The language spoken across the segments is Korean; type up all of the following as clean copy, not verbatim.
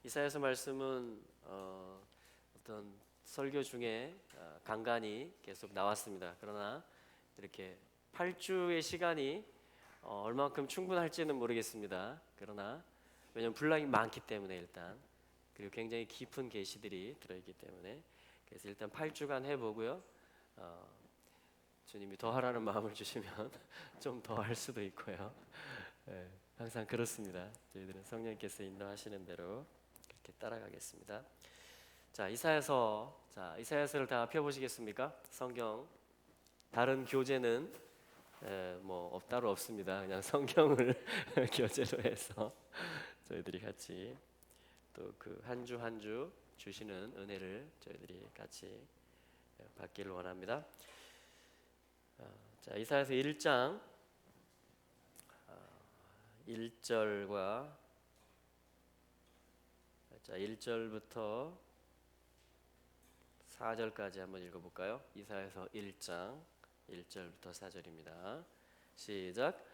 이사야서 말씀은 어떤 설교 중에 간간히 계속 나왔습니다. 그러나 이렇게 8주의 시간이 얼마만큼 충분할지는 모르겠습니다. 그러나 왜냐하면 분량이 많기 때문에 일단 그리고 굉장히 깊은 계시들이 들어있기 때문에 그래서 일단 8주간 해보고요. 주님이 더 하라는 마음을 주시면 좀 더 할 수도 있고요. 네, 항상 그렇습니다. 저희들은 성령께서 인도하시는 대로 그렇게 따라가겠습니다. 자, 이사야서를 다 펴보시겠습니까? 성경 다른 교재는 따로 없습니다. 그냥 성경을 교재로 해서 저희들이 같이 또 그 한 주 한 주 주시는 은혜를 저희들이 같이 받기를 원합니다. 자, 이사야서 1장 1절과 1절부터 4절까지 한번 읽어볼까요? 이사야서 1장 1절부터 4절입니다. 시작.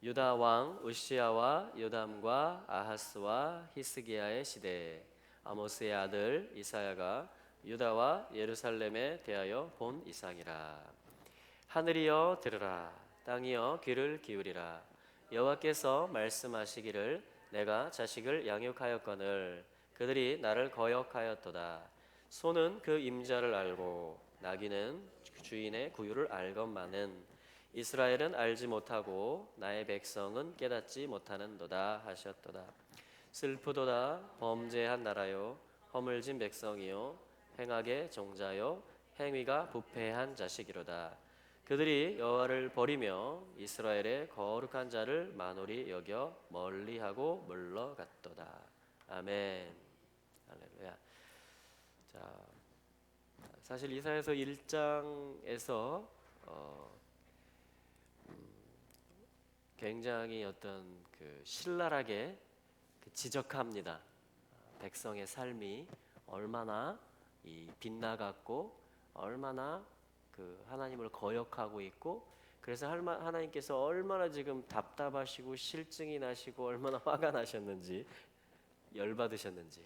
유다 왕 우시야와 요담과 아하스와 히스기야의 시대에 아모스의 아들 이사야가 유다와 예루살렘에 대하여 본 이상이라. 하늘이여 들으라, 땅이여 귀를 기울이라. 여호와께서 말씀하시기를 내가 자식을 양육하였거늘 그들이 나를 거역하였도다. 소는 그 임자를 알고 나귀는 주인의 구유를 알건만은 이스라엘은 알지 못하고 나의 백성은 깨닫지 못하는도다 하셨도다. 슬프도다 범죄한 나라요 허물진 백성이요 행악의 종자요 행위가 부패한 자식이로다. 그들이 여호와를 버리며 이스라엘의 거룩한 자를 만홀히 여겨 멀리하고 물러갔도다. 아멘. 할렐루야. 자, 사실 이사야서 1장에서 굉장히 어떤 신랄하게 지적합니다. 백성의 삶이 얼마나 빗나갔고 얼마나 하나님을 거역하고 있고 그래서 하나님께서 얼마나 지금 답답하시고 실증이 나시고 얼마나 화가 나셨는지 열받으셨는지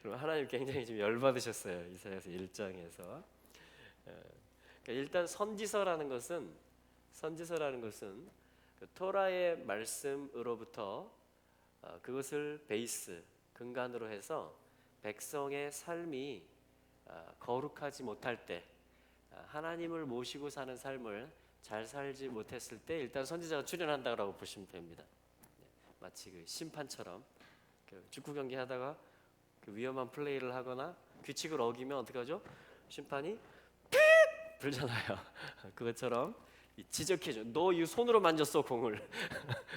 하나님 굉장히 지금 열받으셨어요. 이사야서 1장에서 그러니까 일단 선지서라는 것은 그 토라의 말씀으로부터 그것을 베이스 근간으로 해서 백성의 삶이 거룩하지 못할 때 하나님을 모시고 사는 삶을 잘 살지 못했을 때 일단 선지자가 출연한다고 보시면 됩니다. 마치 심판처럼 축구 경기 하다가 위험한 플레이를 하거나 규칙을 어기면 어떻게 하죠? 심판이 픽 불잖아요. 그것처럼 지적해줘. 너 이 손으로 만졌어 공을.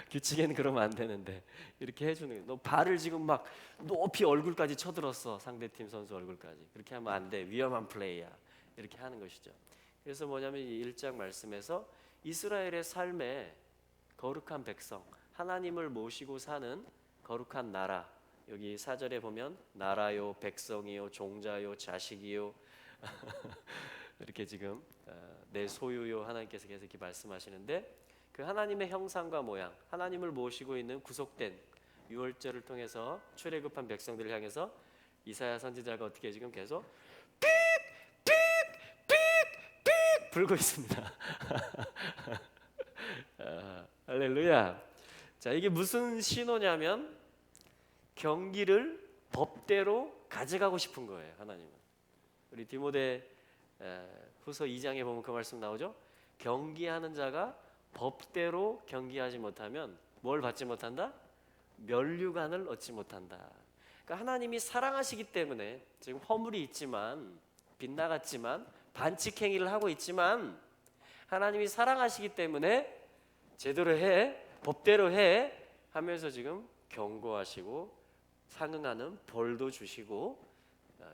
규칙에는 그러면 안 되는데 이렇게 해주는 거예요. 너 발을 지금 막 높이 얼굴까지 쳐들었어. 상대팀 선수 얼굴까지. 그렇게 하면 안 돼. 위험한 플레이야. 이렇게 하는 것이죠. 그래서 뭐냐면 이 1장 말씀에서 이스라엘의 삶에 거룩한 백성, 하나님을 모시고 사는 거룩한 나라. 여기 4절에 보면 나라요, 백성이요, 종자요, 자식이요. 이렇게 지금 내 소유요 하나님께서 계속 이렇게 말씀하시는데 그 하나님의 형상과 모양, 하나님을 모시고 있는 구속된 유월절을 통해서 출애굽한 백성들을 향해서 이사야 선지자가 어떻게 지금 계속 삑 불고 있습니다. 할렐루야. 자, 이게 무슨 신호냐면 경기를 법대로 가져가고 싶은 거예요. 하나님은. 우리 디모데 후서 2장에 보면 그 말씀 나오죠. 경기하는 자가 법대로 경기하지 못하면 뭘 받지 못한다? 면류관을 얻지 못한다. 그러니까 하나님이 사랑하시기 때문에 지금 허물이 있지만 빗나갔지만 반칙행위를 하고 있지만 하나님이 사랑하시기 때문에 제대로 해, 법대로 해 하면서 지금 경고하시고 상응하는 벌도 주시고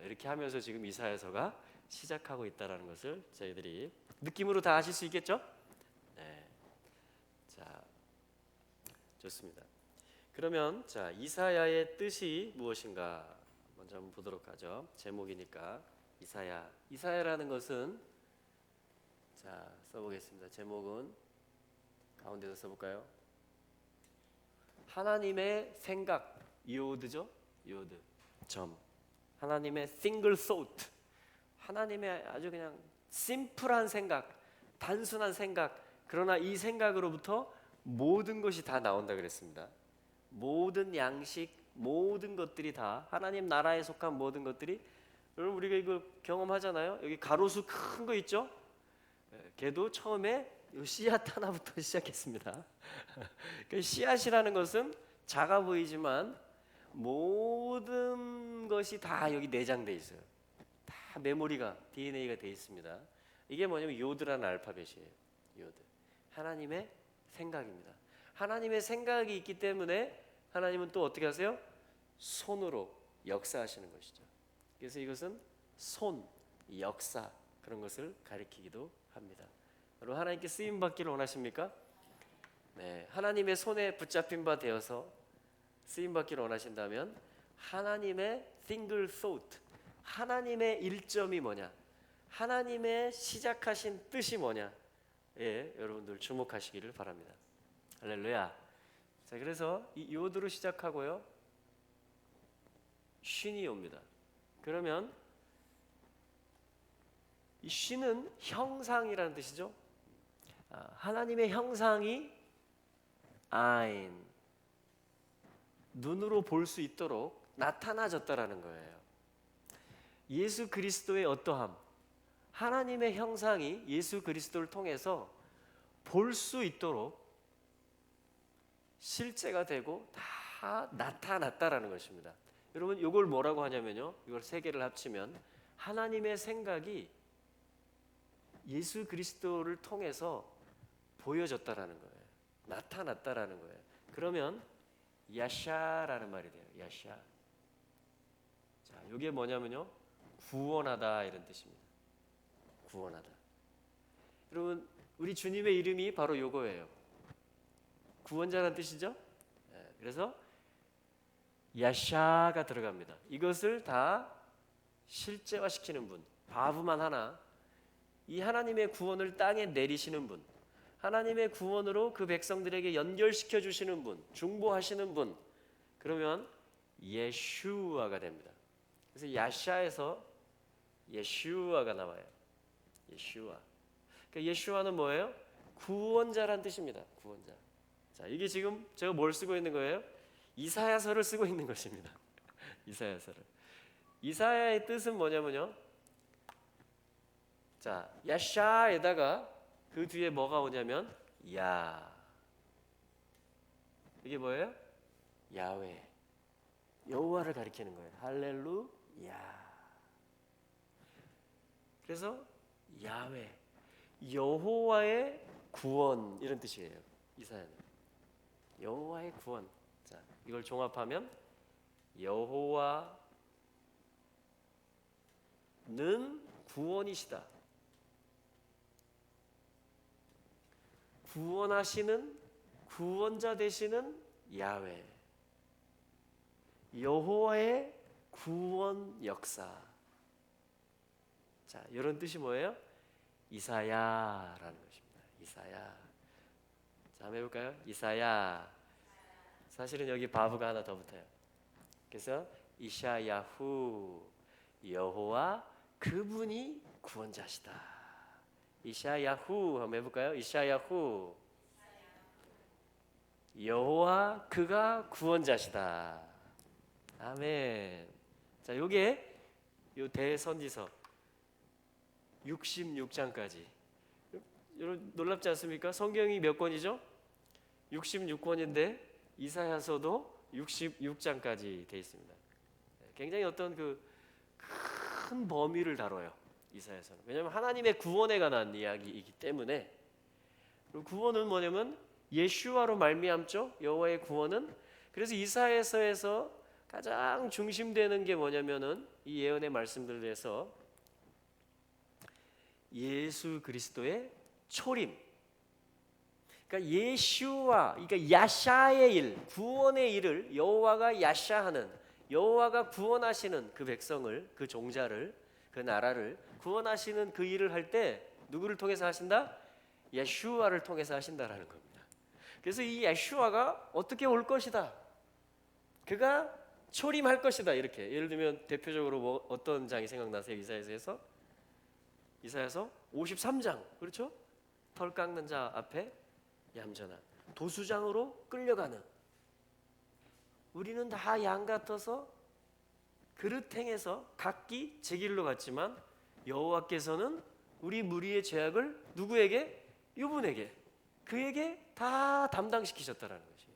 이렇게 하면서 지금 이사야서가 시작하고 있다는 것을 저희들이 느낌으로 다 아실 수 있겠죠? 네. 자, 좋습니다. 그러면 자, 이사야의 뜻이 무엇인가 먼저 한번 보도록 하죠. 제목이니까 이사야라는 것은 자, 써보겠습니다. 제목은 가운데서 써볼까요? 하나님의 생각, 요드죠? 요드, 점. 하나님의 single thought, 하나님의 아주 그냥 심플한 생각, 단순한 생각, 그러나 이 생각으로부터 모든 것이 다 나온다 그랬습니다. 모든 양식, 모든 것들이 다 하나님 나라에 속한 모든 것들이, 여러분 우리가 이거 경험하잖아요. 여기 가로수 큰 거 있죠? 걔도 처음에 이 씨앗 하나부터 시작했습니다. 그 씨앗이라는 것은 작아 보이지만 모든 것이 다 여기 내장돼 있어요. 다 메모리가, DNA가 돼 있습니다. 이게 뭐냐면 요드라는 알파벳이에요. 요드. 하나님의 생각입니다. 하나님의 생각이 있기 때문에 하나님은 또 어떻게 하세요? 손으로 역사하시는 것이죠. 그래서 이것은 손, 역사, 그런 것을 가리키기도 합니다. 여러분 하나님께 쓰임 받기를 원하십니까? 네, 하나님의 손에 붙잡힌 바 되어서 쓰임 받기를 원하신다면 하나님의 single thought, 하나님의 일점이 뭐냐, 하나님의 시작하신 뜻이 뭐냐, 예, 여러분들 주목하시기를 바랍니다. 할렐루야. 자, 그래서 이 요드로 시작하고요, 쉰이 옵니다. 그러면 이 쉰은 형상이라는 뜻이죠. 하나님의 형상이 아인, 눈으로 볼 수 있도록 나타나졌다라는 거예요. 예수 그리스도의 어떠함, 하나님의 형상이 예수 그리스도를 통해서 볼 수 있도록 실제가 되고 다 나타났다라는 것입니다. 여러분 이걸 뭐라고 하냐면요, 이걸 세 개를 합치면 하나님의 생각이 예수 그리스도를 통해서 보여졌다라는 거예요. 나타났다라는 거예요. 그러면 야샤라는 말이 돼요. 야샤. 자, 이게 뭐냐면요, 구원하다 이런 뜻입니다. 구원하다. 여러분 우리 주님의 이름이 바로 요거예요. 구원자라는 뜻이죠. 그래서 야샤가 들어갑니다. 이것을 다 실제화시키는 분, 바브만 하나, 이 하나님의 구원을 땅에 내리시는 분, 하나님의 구원으로 그 백성들에게 연결시켜 주시는 분, 중보하시는 분, 그러면 예슈아가 됩니다. 그래서 야샤에서 예슈아가 나와요. 예슈아. 그러니까 예슈아는 뭐예요? 구원자란 뜻입니다. 구원자. 자, 이게 지금 제가 뭘 쓰고 있는 거예요? 이사야서를 쓰고 있는 것입니다. 이사야서를. 이사야의 뜻은 뭐냐면요, 자, 야샤에다가 그 뒤에 뭐가 오냐면 야. 이게 뭐예요? 야훼, 여호와를 가리키는 거예요. 할렐루야. 그래서 야훼, 여호와의 구원, 이런 뜻이에요. 이사야는 여호와의 구원. 자, 이걸 종합하면 여호와는 구원이시다. 구원하시는, 구원자 되시는 야훼, 여호와의 구원 역사. 자, 이런 뜻이 뭐예요? 이사야라는 것입니다. 이사야. 자, 한번 해볼까요? 이사야. 사실은 여기 바브가 하나 더 붙어요. 그래서 이샤야후, 여호와 그분이 구원자시다. 이샤야후 한번 해볼까요? 이샤야후, 여호와 그가 구원자시다. 아멘. 자, 요게 요 대선지서 66장까지. 여러분 놀랍지 않습니까? 성경이 몇 권이죠? 66권인데 이사야서도 66장까지 돼 있습니다. 굉장히 어떤 그 큰 범위를 다뤄요, 이사야서는. 왜냐하면 하나님의 구원에 관한 이야기이기 때문에. 그리고 구원은 뭐냐면 예슈아로 말미암죠. 여호와의 구원은. 그래서 이사야서에서 가장 중심되는 게 뭐냐면은 이 예언의 말씀들에서 예수 그리스도의 초림, 그러니까 예슈아, 그러니까 야샤의 일, 구원의 일을 여호와가 야샤하는, 여호와가 구원하시는 그 백성을, 그 종자를, 그 나라를 구원하시는 그 일을 할 때 누구를 통해서 하신다? 예슈아를 통해서 하신다라는 겁니다. 그래서 이 예슈아가 어떻게 올 것이다. 그가 초림할 것이다. 이렇게 예를 들면 대표적으로 뭐 어떤 장이 생각나세요? 이사야서 53장 그렇죠? 털 깎는 자 앞에 얌전한 도수장으로 끌려가는 우리는 다 양 같아서 그릇 행해서 각기 제 길로 갔지만 여호와께서는 우리 무리의 죄악을 누구에게? 이분에게 그에게 다 담당시키셨다라는 것이에요.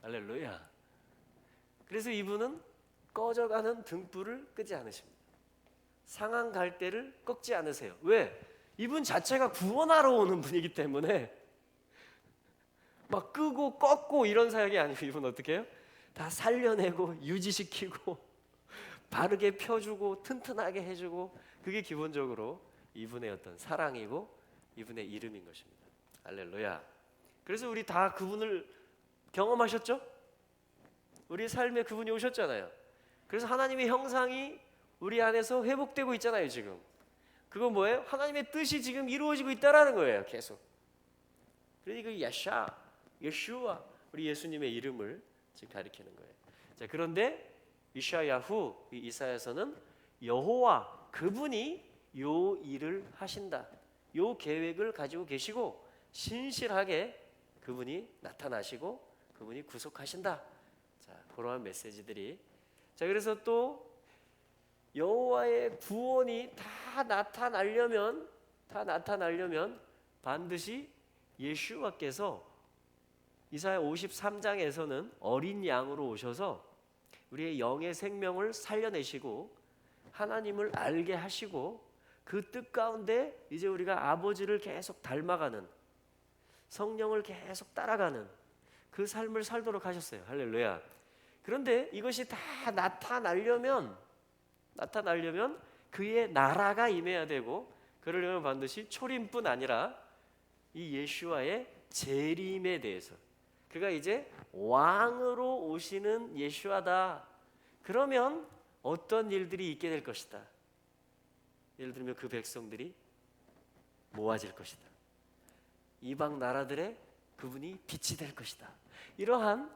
할렐루야. 그래서 이분은 꺼져가는 등불을 끄지 않으십니다. 상한 갈대를 꺾지 않으세요. 왜? 이분 자체가 구원하러 오는 분이기 때문에 막 끄고 꺾고 이런 사역이 아니고 이분 어떻게 해요? 다 살려내고 유지시키고 바르게 펴주고 튼튼하게 해주고 그게 기본적으로 이분의 어떤 사랑이고 이분의 이름인 것입니다. 할렐루야. 그래서 우리 다 그분을 경험하셨죠? 우리 삶에 그분이 오셨잖아요. 그래서 하나님의 형상이 우리 안에서 회복되고 있잖아요. 지금 그건 뭐예요? 하나님의 뜻이 지금 이루어지고 있다라는 거예요. 계속. 그러니까 예슈아 우리 예수님의 이름을 지금 가리키는 거예요. 자, 그런데 이사야후 이사야서는 여호와 그분이 요 일을 하신다. 요 계획을 가지고 계시고 신실하게 그분이 나타나시고 그분이 구속하신다. 자, 그러한 메시지들이 자 그래서 또 여호와의 구원이 다 나타나려면 반드시 예수와께서 이사야 53장에서는 어린 양으로 오셔서 우리의 영의 생명을 살려내시고 하나님을 알게 하시고 그 뜻 가운데 이제 우리가 아버지를 계속 닮아가는 성령을 계속 따라가는 그 삶을 살도록 하셨어요. 할렐루야. 그런데 이것이 다 나타나려면 그의 나라가 임해야 되고 그러려면 반드시 초림뿐 아니라 이 예수와의 재림에 대해서 그가 이제 왕으로 오시는 예수와다. 그러면 어떤 일들이 있게 될 것이다. 예를 들면 그 백성들이 모아질 것이다. 이방 나라들의 그분이 빛이 될 것이다. 이러한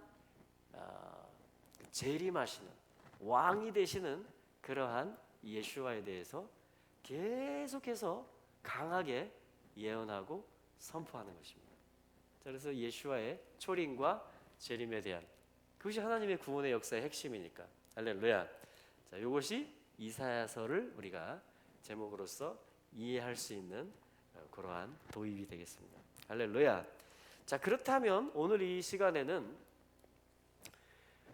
재림하시는 왕이 되시는 그러한 예수와에 대해서 계속해서 강하게 예언하고 선포하는 것입니다. 그래서 예수와의 초림과 재림에 대한 그것이 하나님의 구원의 역사의 핵심이니까 할렐루야. 자, 이것이 이사야서를 우리가 제목으로서 이해할 수 있는 그러한 도입이 되겠습니다. 할렐루야. 자, 그렇다면 오늘 이 시간에는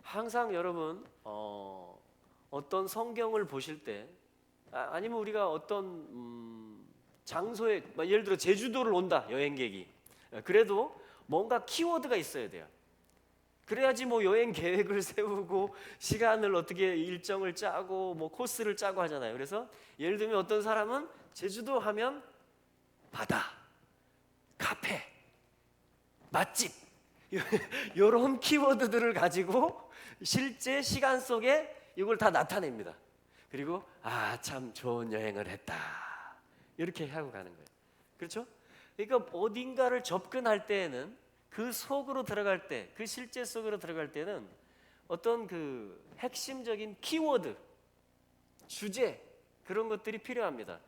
항상 여러분 어떤 성경을 보실 때 아니면 우리가 어떤 장소에 예를 들어 제주도를 온다 여행객이 그래도 뭔가 키워드가 있어야 돼요. 그래야지 뭐 여행 계획을 세우고 시간을 어떻게 일정을 짜고 뭐 코스를 짜고 하잖아요. 그래서 예를 들면 어떤 사람은 제주도 하면 바다, 카페, 맛집 이런 키워드들을 가지고 실제 시간 속에 이걸 다 나타냅니다. 그리고 참 좋은 여행을 했다 이렇게 하고 가는 거예요. 그렇죠? 그러니까 어딘가를 접근할 때에는 그 속으로 들어갈 때, 그 실제 속으로 들어갈 때는 어떤 그 핵심적인 키워드, 주제 그런 것들이 필요합니다.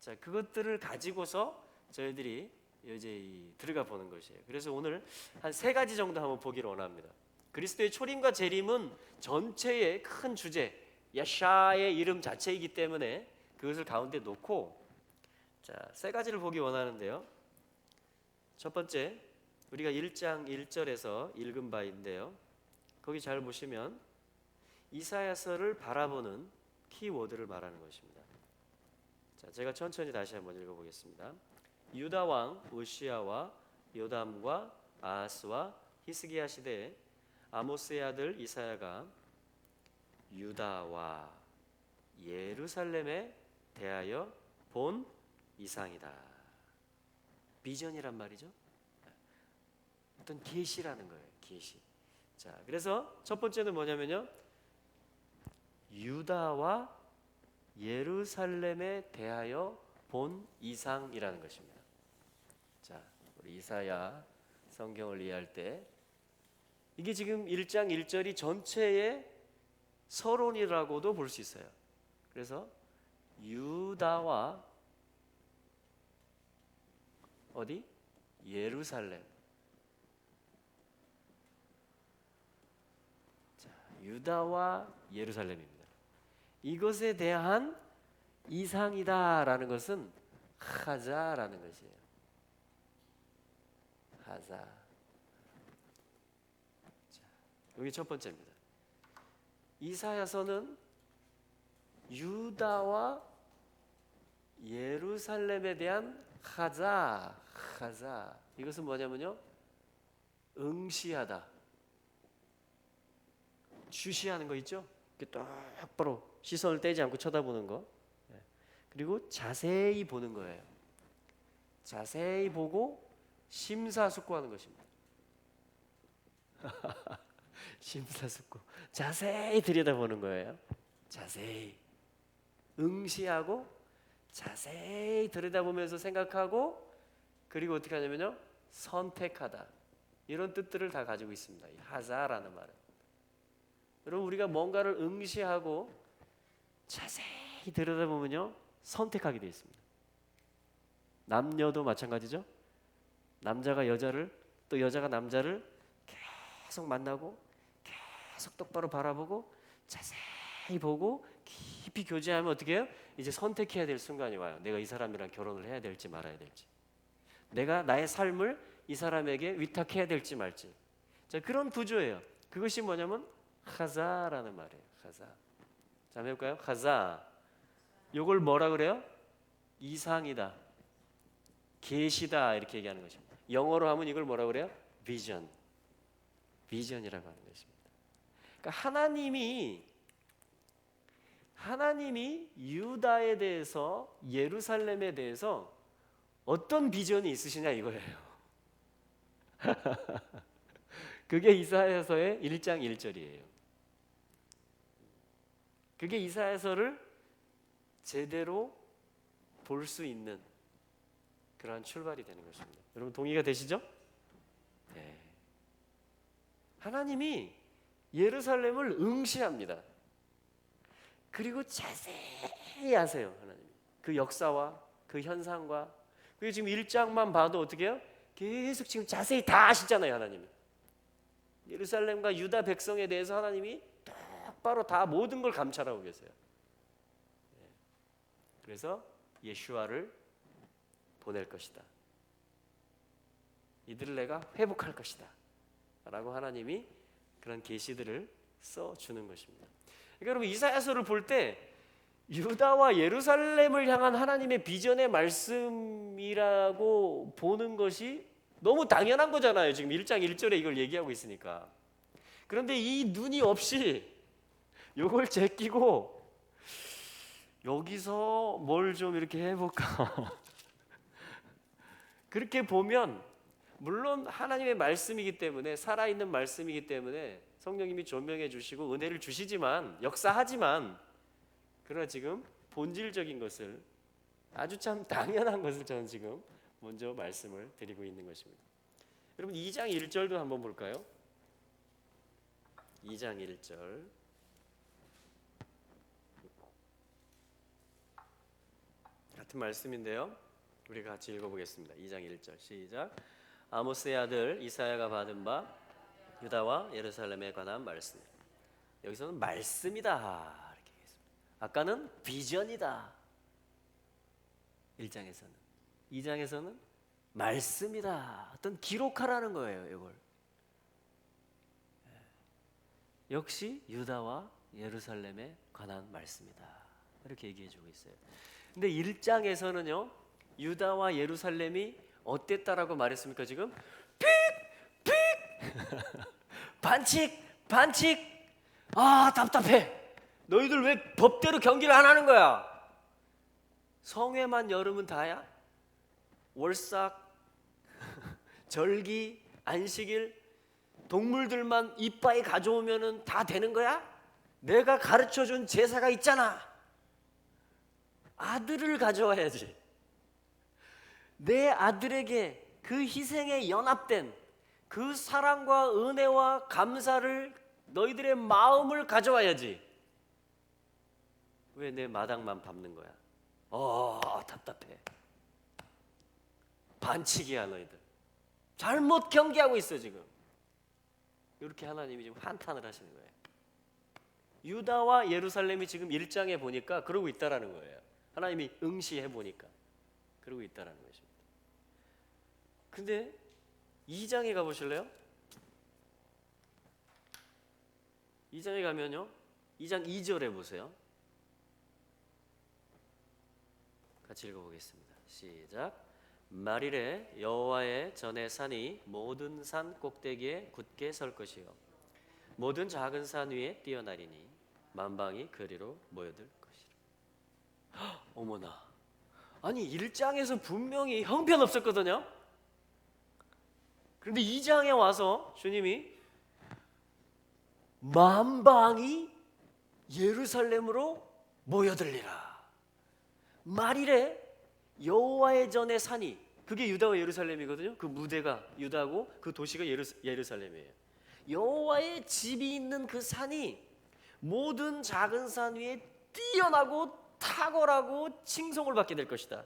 자, 그것들을 가지고서 저희들이 이제 들어가 보는 것이에요. 그래서 오늘 한 3가지 정도 한번 보기를 원합니다. 그리스도의 초림과 재림은 전체의 큰 주제, 야샤의 이름 자체이기 때문에 그것을 가운데 놓고 자, 3가지를 보기 원하는데요. 첫 번째, 우리가 1장 1절에서 읽은 바인데요. 거기 잘 보시면 이사야서를 바라보는 키워드를 말하는 것입니다. 자, 제가 천천히 다시 한번 읽어보겠습니다. 유다 왕 우시야와 요담과 아하스와 히스기야 시대에 아모스의 아들 이사야가 유다와 예루살렘에 대하여 본 이상이다. 비전이란 말이죠. 어떤 계시라는 거예요. 계시. 자, 그래서 첫 번째는 뭐냐면요. 유다와 예루살렘에 대하여 본 이상이라는 것입니다. 자, 우리 이사야 성경을 이해할 때 이게 지금 1장 1절이 전체의 서론이라고도 볼 수 있어요. 그래서 유다와 어디? 예루살렘. 자, 유다와 예루살렘입니다. 이것에 대한 이상이다라는 것은 하자라는 것이에요. 하자. 자, 여기 첫 번째입니다. 이사야서는 유다와 예루살렘에 대한 하자. 이것은 뭐냐면요, 응시하다, 주시하는 거 있죠? 이렇게 똑바로 시선을 떼지 않고 쳐다보는 거. 그리고 자세히 보는 거예요. 자세히 보고 심사숙고하는 것입니다. 심사숙고, 자세히 들여다보는 거예요. 자세히 응시하고 자세히 들여다보면서 생각하고, 그리고 어떻게 하냐면요, 선택하다. 이런 뜻들을 다 가지고 있습니다. 이 하자라는 말은. 여러분, 우리가 뭔가를 응시하고 자세히 들여다보면요, 선택하게 되어 있습니다. 남녀도 마찬가지죠. 남자가 여자를, 또 여자가 남자를 계속 만나고 계속 똑바로 바라보고 자세히 보고 깊이 교제하면 어떻게 해요? 이제 선택해야 될 순간이 와요. 내가 이 사람이랑 결혼을 해야 될지 말아야 될지, 내가 나의 삶을 이 사람에게 위탁해야 될지 말지. 자, 그런 구조예요. 그것이 뭐냐면 하자라는 말이에요. 하자. 자, 한번 해볼까요? 하자. 이걸 뭐라 그래요? 이상이다, 계시다, 이렇게 얘기하는 것입니다. 영어로 하면 이걸 뭐라 그래요? 비전. 비전이라고 하는 것입니다. 그러니까 하나님이 유다에 대해서, 예루살렘에 대해서 어떤 비전이 있으시냐 이거예요. 그게 이사야서의 1장 1절이에요. 그게 이사야서를 제대로 볼 수 있는 그러한 출발이 되는 것입니다. 여러분 동의가 되시죠? 네. 하나님이 예루살렘을 응시합니다. 그리고 자세히 아세요. 하나님 그 역사와 그 현상과, 그리고 지금 1장만 봐도 어떻게 해요? 계속 지금 자세히 다 아시잖아요. 하나님은 예루살렘과 유다 백성에 대해서 하나님이 똑바로 다 모든 걸 감찰하고 계세요. 그래서 예슈아를 보낼 것이다, 이들을 내가 회복할 것이다 라고 하나님이 그런 계시들을 써주는 것입니다. 그러니까 여러분, 이사야서를 볼 때 유다와 예루살렘을 향한 하나님의 비전의 말씀이라고 보는 것이 너무 당연한 거잖아요. 지금 1장 1절에 이걸 얘기하고 있으니까. 그런데 이 눈이 없이 요걸 제끼고 여기서 뭘 좀 이렇게 해볼까 그렇게 보면, 물론 하나님의 말씀이기 때문에, 살아있는 말씀이기 때문에 성령님이 조명해 주시고 은혜를 주시지만, 역사하지만, 그러나 지금 본질적인 것을, 아주 참 당연한 것을 저는 지금 먼저 말씀을 드리고 있는 것입니다. 여러분 2장 1절도 한번 볼까요? 2장 1절 같은 말씀인데요, 우리가 같이 읽어보겠습니다. 2장 1절 시작. 아모스의 아들 이사야가 받은 바 유다와 예루살렘에 관한 말씀. 여기서는 말씀이다 이렇게 얘기했습니다. 아까는 비전이다 1장에서는, 2장에서는 말씀이다, 어떤 기록하라는 거예요. 이걸 역시 유다와 예루살렘에 관한 말씀이다 이렇게 얘기해주고 있어요. 근데 1장에서는요, 유다와 예루살렘이 어땠다라고 말했습니까? 지금 픽 반칙. 아, 답답해. 너희들 왜 법대로 경기를 안 하는 거야? 성회만 열으면 다야? 월삭, 절기, 안식일, 동물들만 이빠이 가져오면은 다 되는 거야? 내가 가르쳐준 제사가 있잖아. 아들을 가져와야지. 내 아들에게 그 희생에 연합된, 그 사랑과 은혜와 감사를 너희들의 마음을 가져와야지. 왜 내 마당만 밟는 거야? 답답해. 반칙이야 너희들. 잘못 경계하고 있어 지금. 이렇게 하나님이 지금 한탄을 하시는 거예요. 유다와 예루살렘이 지금 1장에 보니까 그러고 있다라는 거예요. 하나님이 응시해 보니까 그러고 있다라는 것입니다. 근데 2장에 가보실래요? 2장에 가면요, 2장 2절에 보세요. 같이 읽어보겠습니다. 시작. 말일에 여호와의 전의 산이 모든 산 꼭대기에 굳게 설 것이요 모든 작은 산 위에 뛰어나리니 만방이 그리로 모여들 것이라. 어머나, 아니 1장에서 분명히 형편없었거든요. 그런데 2장에 와서 주님이 만방이 예루살렘으로 모여들리라. 말일에 여호와의 전의 산이, 그게 유다와 예루살렘이거든요. 그 무대가 유다고 그 도시가 예루살렘이에요. 여호와의 집이 있는 그 산이 모든 작은 산 위에 뛰어나고 탁월하고 칭송을 받게 될 것이다.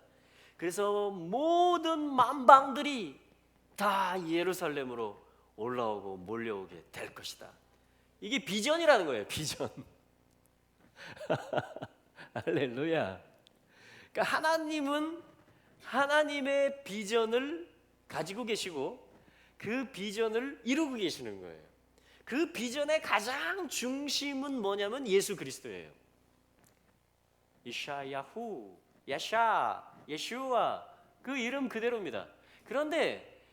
그래서 모든 만방들이 다 예루살렘으로 올라오고 몰려오게 될 것이다. 이게 비전이라는 거예요. 비전. 할렐루야. 그러니까 하나님은 하나님의 비전을 가지고 계시고 그 비전을 이루고 계시는 거예요. 그 비전의 가장 중심은 뭐냐면 예수 그리스도예요. 이샤야후, 야샤, 예슈아, 그 이름 그대로입니다. 그런데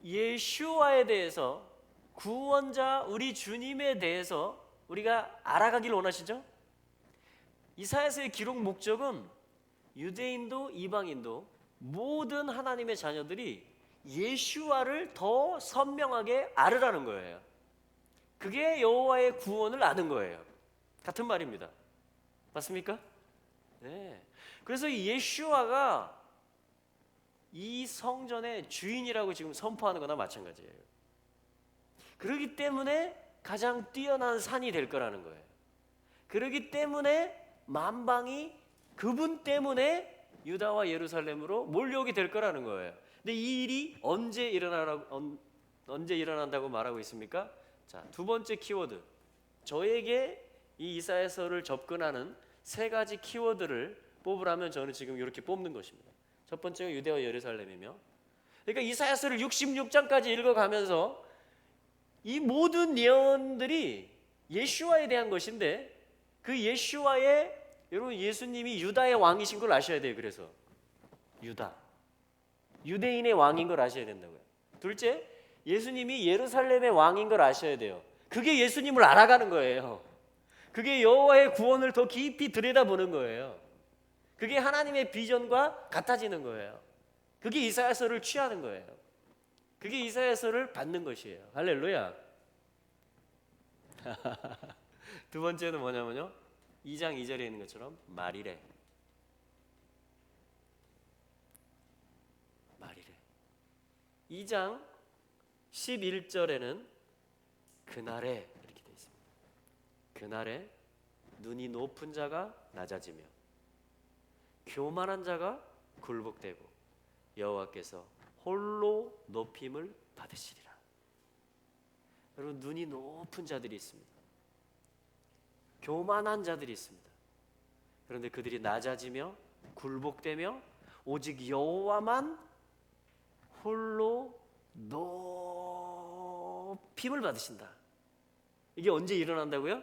예슈아에 대해서, 구원자 우리 주님에 대해서 우리가 알아가길 원하시죠? 이사야서의 기록 목적은 유대인도 이방인도 모든 하나님의 자녀들이 예슈아를 더 선명하게 알으라는 거예요. 그게 여호와의 구원을 아는 거예요. 같은 말입니다. 맞습니까? 네. 그래서 이 예슈아가 이 성전의 주인이라고 지금 선포하는 거나 마찬가지예요. 그렇기 때문에 가장 뛰어난 산이 될 거라는 거예요. 그렇기 때문에 만방이 그분 때문에 유다와 예루살렘으로 몰려오게 될 거라는 거예요. 근데 이 일이 언제 일어난다고 말하고 있습니까? 자, 두 번째 키워드. 저에게 이 이사야서를 접근하는 세 가지 키워드를 뽑으라면 저는 지금 이렇게 뽑는 것입니다. 첫 번째가 유대와 예루살렘이며, 그러니까 이사야서를 66장까지 읽어가면서 이 모든 예언들이 예슈아에 대한 것인데, 그 예슈아의, 여러분 예수님이 유다의 왕이신 걸 아셔야 돼요. 그래서 유대인의 왕인 걸 아셔야 된다고요. 둘째, 예수님이 예루살렘의 왕인 걸 아셔야 돼요. 그게 예수님을 알아가는 거예요. 그게 여호와의 구원을 더 깊이 들여다보는 거예요. 그게 하나님의 비전과 같아지는 거예요. 그게 이사야서를 취하는 거예요. 그게 이사야서를 받는 것이에요. 할렐루야. 두 번째는 뭐냐면요, 2장 2절에 있는 것처럼 말이래. 2장 11절에는 그날에 이렇게 되어 있습니다. 그날에 눈이 높은 자가 낮아지며 교만한 자가 굴복되고 여호와께서 홀로 높임을 받으시리라. 여러분, 눈이 높은 자들이 있습니다. 교만한 자들이 있습니다. 그런데 그들이 낮아지며 굴복되며 오직 여호와만 홀로 높임을 받으신다. 이게 언제 일어난다고요?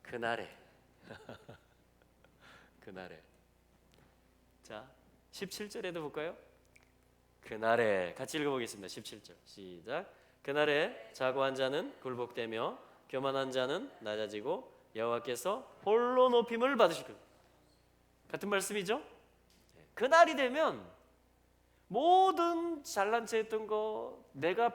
그날에. 그날에. 자, 17절에도 볼까요? 그날에. 같이 읽어보겠습니다. 17절 시작. 그날에 자고한 자는 굴복되며 교만한 자는 낮아지고 여호와께서 홀로 높임을 받으실 겁니다. 같은 말씀이죠? 그날이 되면 모든 잘난 체 했던 거, 내가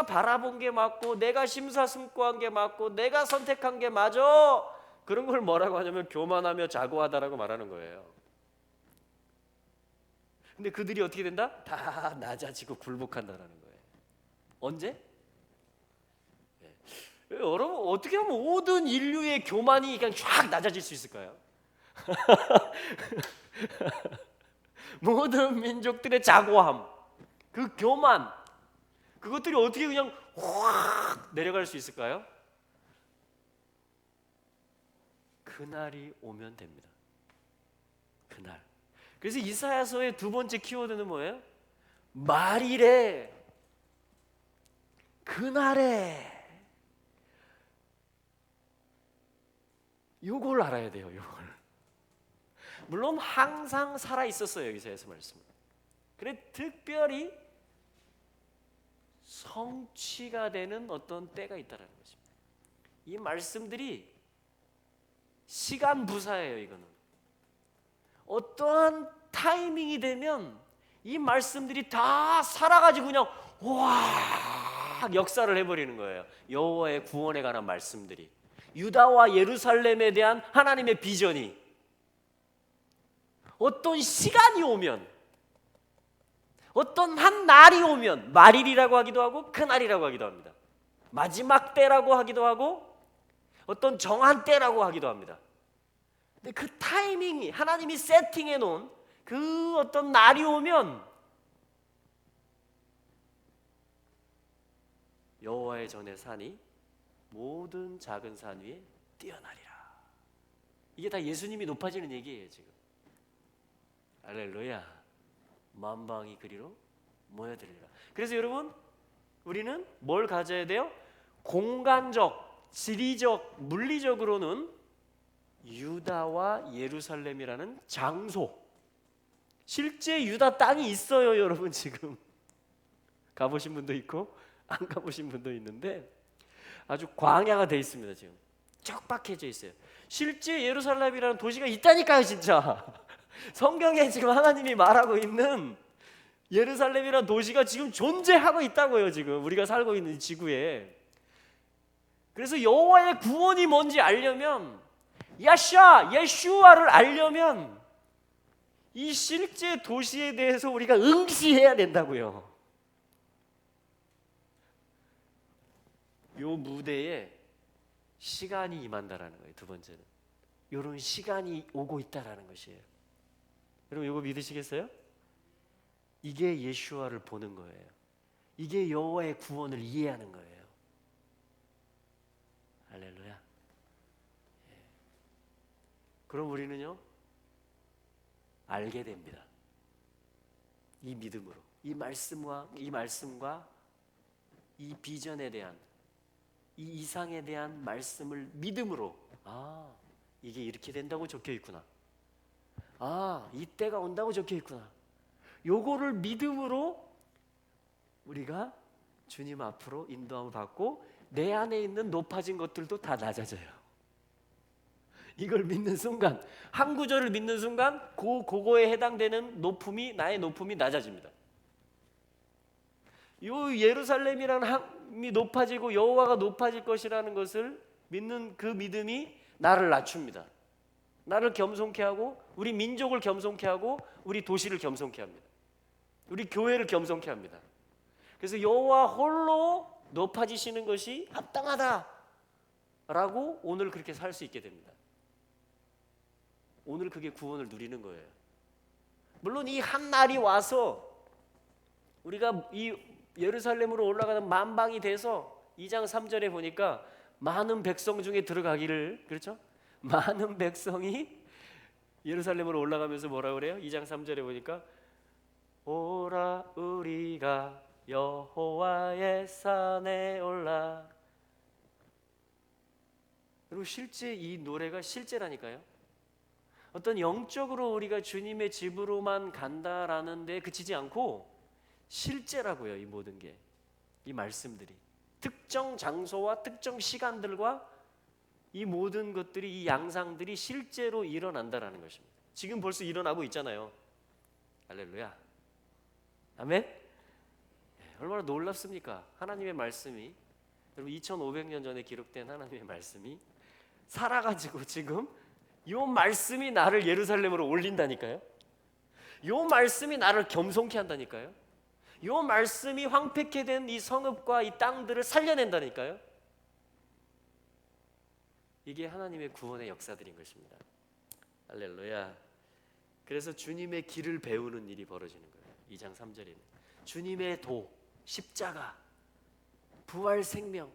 바라본 게 맞고, 내가 심사숙고한 게 맞고, 내가 선택한 게 맞아, 그런 걸 뭐라고 하냐면 교만하며 자고하다라고 말하는 거예요. 근데 그들이 어떻게 된다? 다 낮아지고 굴복한다라는 거예요. 언제? 여러분 어떻게 하면 모든 인류의 교만이 그냥 쫙 낮아질 수 있을까요? 모든 민족들의 자고함, 그 교만, 그것들이 어떻게 그냥 확 내려갈 수 있을까요? 그날이 오면 됩니다. 그날. 그래서 이사야서의 두 번째 키워드는 뭐예요? 말이래. 그날에. 요걸 알아야 돼요. 요걸. 물론 항상 살아 있었어요. 이사야서 말씀은. 그래 특별히 성취가 되는 어떤 때가 있다는 것입니다. 이 말씀들이 시간 부사예요. 이거는 어떠한 타이밍이 되면 이 말씀들이 다 살아가지고 그냥 와 역사를 해버리는 거예요. 여호와의 구원에 관한 말씀들이, 유다와 예루살렘에 대한 하나님의 비전이 어떤 시간이 오면, 어떤 한 날이 오면, 말일이라고 하기도 하고 그날이라고 하기도 합니다. 마지막 때라고 하기도 하고 어떤 정한 때라고 하기도 합니다. 근데 그 타이밍이 하나님이 세팅해 놓은 그 어떤 날이 오면 여호와의 전에 산이 모든 작은 산 위에 뛰어나리라. 이게 다 예수님이 높아지는 얘기예요. 지금 할렐루야. 만방이 그리로 모여들리라. 그래서 여러분 우리는 뭘 가져야 돼요? 공간적, 지리적, 물리적으로는 유다와 예루살렘이라는 장소, 실제 유다 땅이 있어요. 여러분 지금 가보신 분도 있고 안 가보신 분도 있는데 아주 광야가 돼 있습니다. 지금 척박해져 있어요. 실제 예루살렘이라는 도시가 있다니까요. 진짜 성경에 지금 하나님이 말하고 있는 예루살렘이라는 도시가 지금 존재하고 있다고요. 지금 우리가 살고 있는 지구에. 그래서 여호와의 구원이 뭔지 알려면, 예슈아를 알려면 이 실제 도시에 대해서 우리가 응시해야 된다고요. 요 무대에 시간이 임한다라는 거예요. 두 번째는 이런 시간이 오고 있다라는 것이에요. 여러분 이거 믿으시겠어요? 이게 예슈아를 보는 거예요. 이게 여호와의 구원을 이해하는 거예요. 할렐루야. 그럼 우리는요 알게 됩니다. 이 믿음으로, 이 말씀과 이 비전에 대한, 이 이상에 대한 말씀을 믿음으로, 아 이게 이렇게 된다고 적혀 있구나. 아 이때가 온다고 적혀 있구나. 요거를 믿음으로 우리가 주님 앞으로 인도함을 받고 내 안에 있는 높아진 것들도 다 낮아져요. 이걸 믿는 순간, 한 구절을 믿는 순간 그거에 해당되는 높음이, 나의 높음이 낮아집니다. 요 예루살렘이라는 함이 높아지고 여호와가 높아질 것이라는 것을 믿는 그 믿음이 나를 낮춥니다. 나를 겸손케 하고 우리 민족을 겸손케 하고 우리 도시를 겸손케 합니다. 우리 교회를 겸손케 합니다. 그래서 여호와 홀로 높아지시는 것이 합당하다라고 오늘 그렇게 살 수 있게 됩니다. 오늘 그게 구원을 누리는 거예요. 물론 이 한 날이 와서 우리가 이 예루살렘으로 올라가는 만방이 돼서 2장 3절에 보니까 많은 백성 중에 들어가기를, 그렇죠? 많은 백성이 예루살렘으로 올라가면서 뭐라고 그래요? 2장 3절에 보니까 오라 우리가 여호와의 산에 올라. 그리고 실제 이 노래가 실제라니까요. 어떤 영적으로 우리가 주님의 집으로만 간다라는 데 그치지 않고 실제라고요. 이 모든 게, 이 말씀들이 특정 장소와 특정 시간들과 이 모든 것들이, 이 양상들이 실제로 일어난다라는 것입니다. 지금 벌써 일어나고 있잖아요. 할렐루야. 아멘. 얼마나 놀랍습니까? 하나님의 말씀이, 여러분 2500년 전에 기록된 하나님의 말씀이 살아가지고 지금 요 말씀이 나를 예루살렘으로 올린다니까요. 요 말씀이 나를 겸손케 한다니까요. 요 말씀이 황폐케 된 이 성읍과 이 땅들을 살려낸다니까요. 이게 하나님의 구원의 역사들인 것입니다. 할렐루야. 그래서 주님의 길을 배우는 일이 벌어지는 거예요. 2장 3절에는 주님의 도, 십자가, 부활 생명,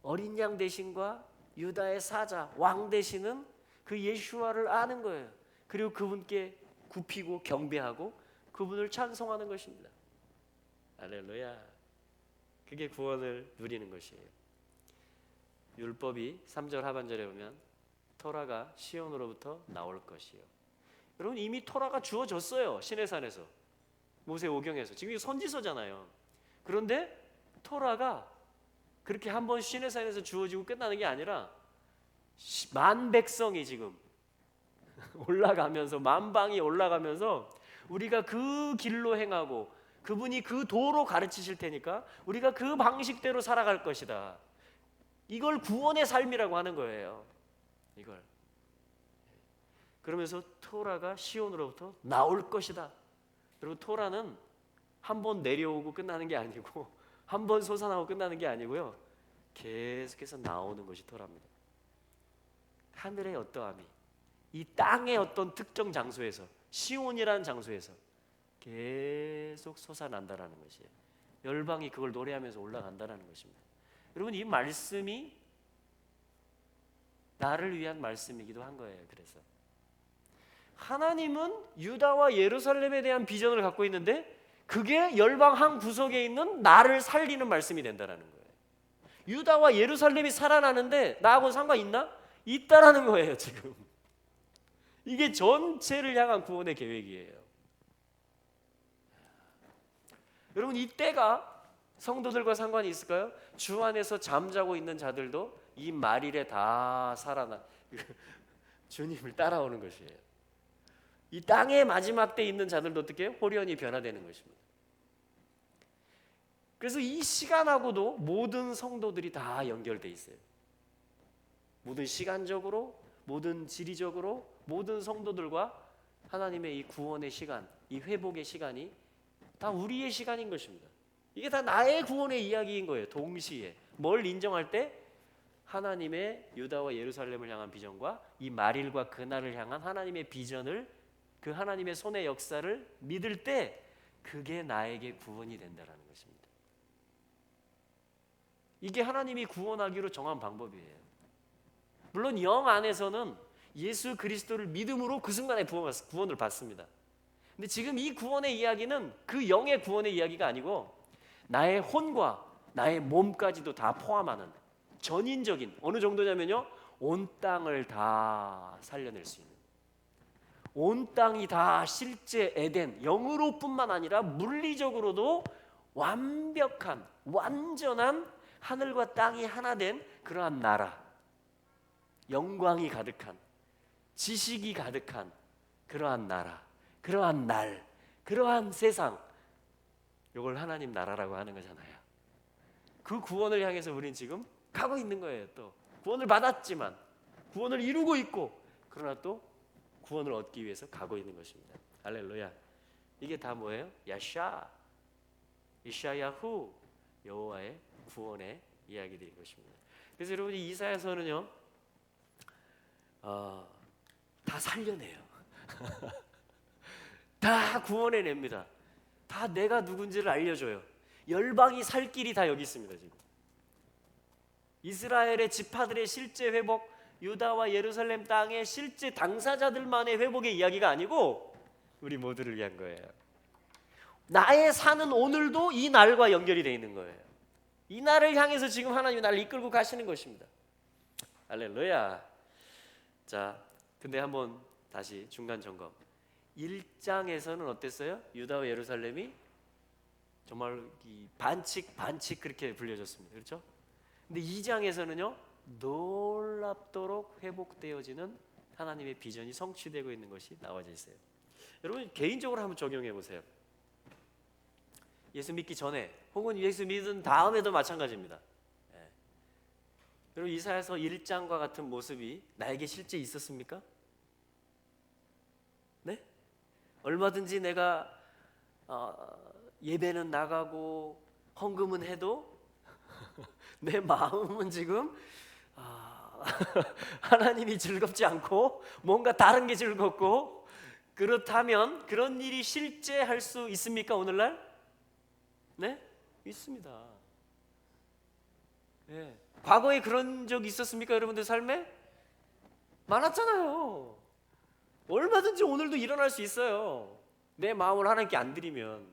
어린 양 대신과 유다의 사자, 왕 되시는 그 예수와를 아는 거예요. 그리고 그분께 굽히고 경배하고 그분을 찬송하는 것입니다. 할렐루야. 그게 구원을 누리는 것이에요. 율법이 3절 하반절에 보면 토라가 시온으로부터 나올 것이요. 여러분 이미 토라가 주어졌어요. 시내산에서, 모세오경에서. 지금 이게 선지서잖아요. 그런데 토라가 그렇게 한번 시내산에서 주어지고 끝나는 게 아니라 만 백성이 지금 올라가면서, 만방이 올라가면서 우리가 그 길로 행하고 그분이 그 도로 가르치실 테니까 우리가 그 방식대로 살아갈 것이다. 이걸 구원의 삶이라고 하는 거예요. 이걸. 그러면서 토라가 시온으로부터 나올 것이다. 여러분 토라는 한 번 내려오고 끝나는 게 아니고 한 번 솟아나고 끝나는 게 아니고요. 계속해서 나오는 것이 토라입니다. 하늘의 어떠함이 이 땅의 어떤 특정 장소에서, 시온이라는 장소에서 계속 솟아난다라는 것이에요. 열방이 그걸 노래하면서 올라간다라는 것입니다. 여러분 이 말씀이 나를 위한 말씀이기도 한 거예요. 그래서 하나님은 유다와 예루살렘에 대한 비전을 갖고 있는데 그게 열방 한 구석에 있는 나를 살리는 말씀이 된다라는 거예요. 유다와 예루살렘이 살아나는데 나하고는 상관 있나? 있다라는 거예요. 지금 이게 전체를 향한 구원의 계획이에요. 여러분 이 때가 성도들과 상관이 있을까요? 주 안에서 잠자고 있는 자들도 이 말일에 다 살아나 주님을 따라오는 것이에요. 이 땅의 마지막 때 있는 자들도 어떻게 해요? 홀연히 변화되는 것입니다. 그래서 이 시간하고도 모든 성도들이 다 연결돼 있어요. 모든 시간적으로, 모든 지리적으로 모든 성도들과 하나님의 이 구원의 시간, 이 회복의 시간이 다 우리의 시간인 것입니다. 이게 다 나의 구원의 이야기인 거예요. 동시에 뭘 인정할 때? 하나님의 유다와 예루살렘을 향한 비전과 이 말일과 그날을 향한 하나님의 비전을, 그 하나님의 손의 역사를 믿을 때 그게 나에게 구원이 된다는 것입니다. 이게 하나님이 구원하기로 정한 방법이에요. 물론 영 안에서는 예수 그리스도를 믿음으로 그 순간에 구원을 받습니다. 근데 지금 이 구원의 이야기는 그 영의 구원의 이야기가 아니고 나의 혼과 나의 몸까지도 다 포함하는 전인적인, 어느 정도냐면요, 온 땅을 다 살려낼 수 있는, 온 땅이 다 실제 에덴, 영으로뿐만 아니라 물리적으로도 완벽한, 완전한 하늘과 땅이 하나 된 그러한 나라, 영광이 가득한, 지식이 가득한 그러한 나라, 그러한 날, 그러한 세상, 이걸 하나님 나라라고 하는 거잖아요. 그 구원을 향해서 우리는 지금 가고 있는 거예요. 또 구원을 받았지만 구원을 이루고 있고, 그러나 또 구원을 얻기 위해서 가고 있는 것입니다. 할렐루야. 이게 다 뭐예요? 이샤야후, 여호와의 구원의 이야기들인 것입니다. 그래서 여러분이 이사야서는요, 다 살려내요. 다 구원해냅니다. 다 내가 누군지를 알려줘요. 열방이 살 길이 다 여기 있습니다. 지금 이스라엘의 지파들의 실제 회복, 유다와 예루살렘 땅의 실제 당사자들만의 회복의 이야기가 아니고 우리 모두를 위한 거예요. 나의 사는 오늘도 이 날과 연결이 되어 있는 거예요. 이 날을 향해서 지금 하나님이 나를 이끌고 가시는 것입니다. 할렐루야. 자, 근데 한번 다시 중간 점검. 1장에서는 어땠어요? 유다와 예루살렘이 정말 반칙 그렇게 불려졌습니다. 그렇죠? 근데 2장에서는요, 놀랍도록 회복되어지는 하나님의 비전이 성취되고 있는 것이 나와져 있어요. 여러분 개인적으로 한번 적용해 보세요. 예수 믿기 전에 혹은 예수 믿은 다음에도 마찬가지입니다. 여러분 이사야서 1장과 같은 모습이 나에게 실제 있었습니까? 네? 얼마든지 내가 예배는 나가고 헌금은 해도 내 마음은 지금 하나님이 즐겁지 않고 뭔가 다른 게 즐겁고, 그렇다면 그런 일이 실제 할 수 있습니까 오늘날? 네? 있습니다. 네. 과거에 그런 적 있었습니까 여러분들 삶에? 많았잖아요. 얼마든지 오늘도 일어날 수 있어요. 내 마음을 하나님께 안 드리면,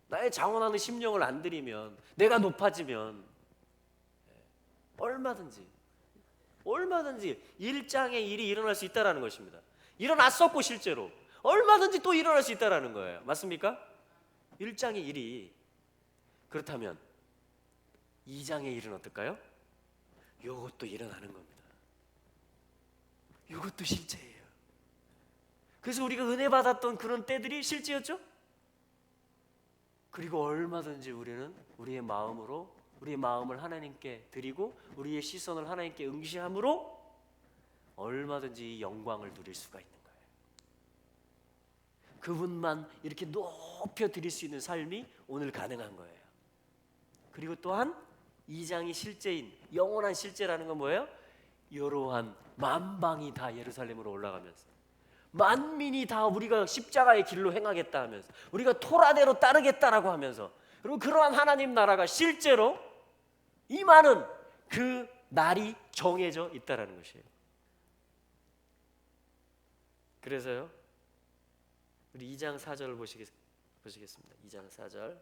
나의 자원하는 심령을 안 드리면, 내가 높아지면 얼마든지 일장의 일이 일어날 수 있다는 것입니다. 일어났었고 실제로 얼마든지 또 일어날 수 있다는 거예요. 맞습니까? 일장의 일이. 그렇다면 2장의 일은 어떨까요? 이것도 일어나는 겁니다. 이것도 실제예요. 그래서 우리가 은혜 받았던 그런 때들이 실제였죠? 그리고 얼마든지 우리는 우리의 마음을 하나님께 드리고 우리의 시선을 하나님께 응시함으로 얼마든지 영광을 누릴 수가 있는 거예요. 그분만 이렇게 높여 드릴 수 있는 삶이 오늘 가능한 거예요. 그리고 또한 2장이 실제인 영원한 실제라는 건 뭐예요? 이러한 만방이 다 예루살렘으로 올라가면서, 만민이 다 우리가 십자가의 길로 행하겠다 하면서, 우리가 토라대로 따르겠다라고 하면서, 그리고 그러한 하나님 나라가 실제로 임하는 그 날이 정해져 있다라는 것이에요. 그래서요, 우리 2장 4절을 보시겠습니다. 2장 4절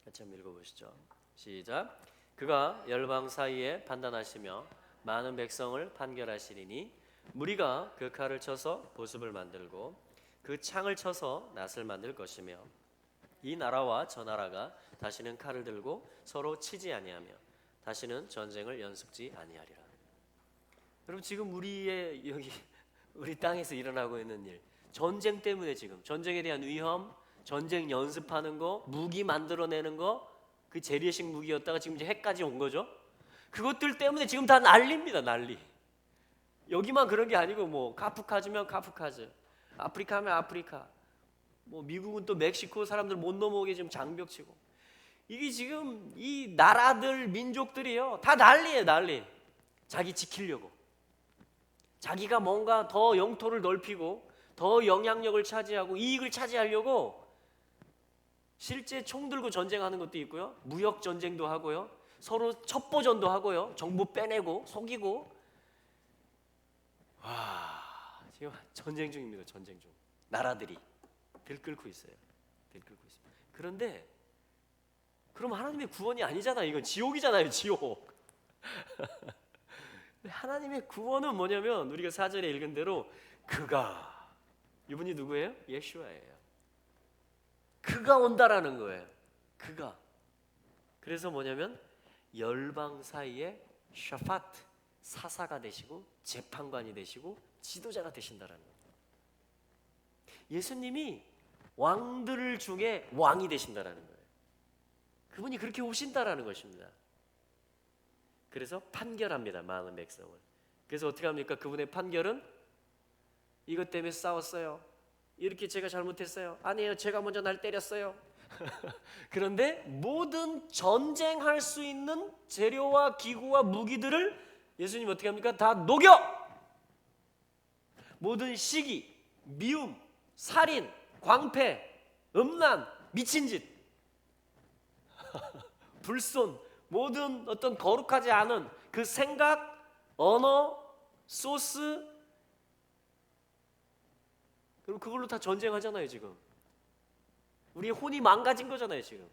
같이 한번 읽어보시죠. 시작. 그가 열방 사이에 판단하시며 많은 백성을 판결하시리니 무리가 그 칼을 쳐서 보습을 만들고 그 창을 쳐서 낫을 만들 것이며 이 나라와 저 나라가 다시는 칼을 들고 서로 치지 아니하며 다시는 전쟁을 연습지 아니하리라. 여러분, 지금 우리 땅에서 일어나고 있는 일, 전쟁 때문에, 지금 전쟁에 대한 위험, 전쟁 연습하는 거, 무기 만들어내는 거, 그 재래식 무기였다가 지금 이제 핵까지 온 거죠. 그것들 때문에 지금 다 난리입니다. 난리. 여기만 그런 게 아니고, 뭐 카프카즈면 카프카즈, 아프리카 하면 아프리카, 뭐 미국은 또 멕시코 사람들 못 넘어오게 지금 장벽 치고, 이게 지금 이 나라들, 민족들이요, 다 난리예요. 난리. 자기 지키려고, 자기가 뭔가 더 영토를 넓히고 더 영향력을 차지하고 이익을 차지하려고 실제 총 들고 전쟁하는 것도 있고요, 무역 전쟁도 하고요, 서로 첩보전도 하고요, 정보 빼내고 속이고. 지금 전쟁 중입니다. 전쟁 중. 나라들이 들끓고 있어요. 들끓고 있습니다. 그런데 그럼 하나님의 구원이 아니잖아요. 이건 지옥이잖아요. 지옥. 하나님의 구원은 뭐냐면, 우리가 4절에 읽은 대로 그가, 이분이 누구예요? 예수아예요. 그가 온다라는 거예요. 그가. 그래서 뭐냐면 열방 사이에 샤파트, 사사가 되시고 재판관이 되시고 지도자가 되신다라는 거예요. 예수님이 왕들 중에 왕이 되신다라는 거예요. 그분이 그렇게 오신다라는 것입니다. 그래서 판결합니다. 많은 백성을. 그래서 어떻게 합니까? 그분의 판결은 이것 때문에 싸웠어요. 이렇게 제가 잘못했어요. 아니에요, 제가 먼저 날 때렸어요. 그런데 모든 전쟁할 수 있는 재료와 기구와 무기들을 예수님 어떻게 합니까? 다 녹여! 모든 시기, 미움, 살인, 광패, 음란, 미친 짓, 불손, 모든 어떤 거룩하지 않은 그 생각, 언어, 소스, 그리고 그걸로 다 전쟁하잖아요. 지금 우리의 혼이 망가진 거잖아요. 지금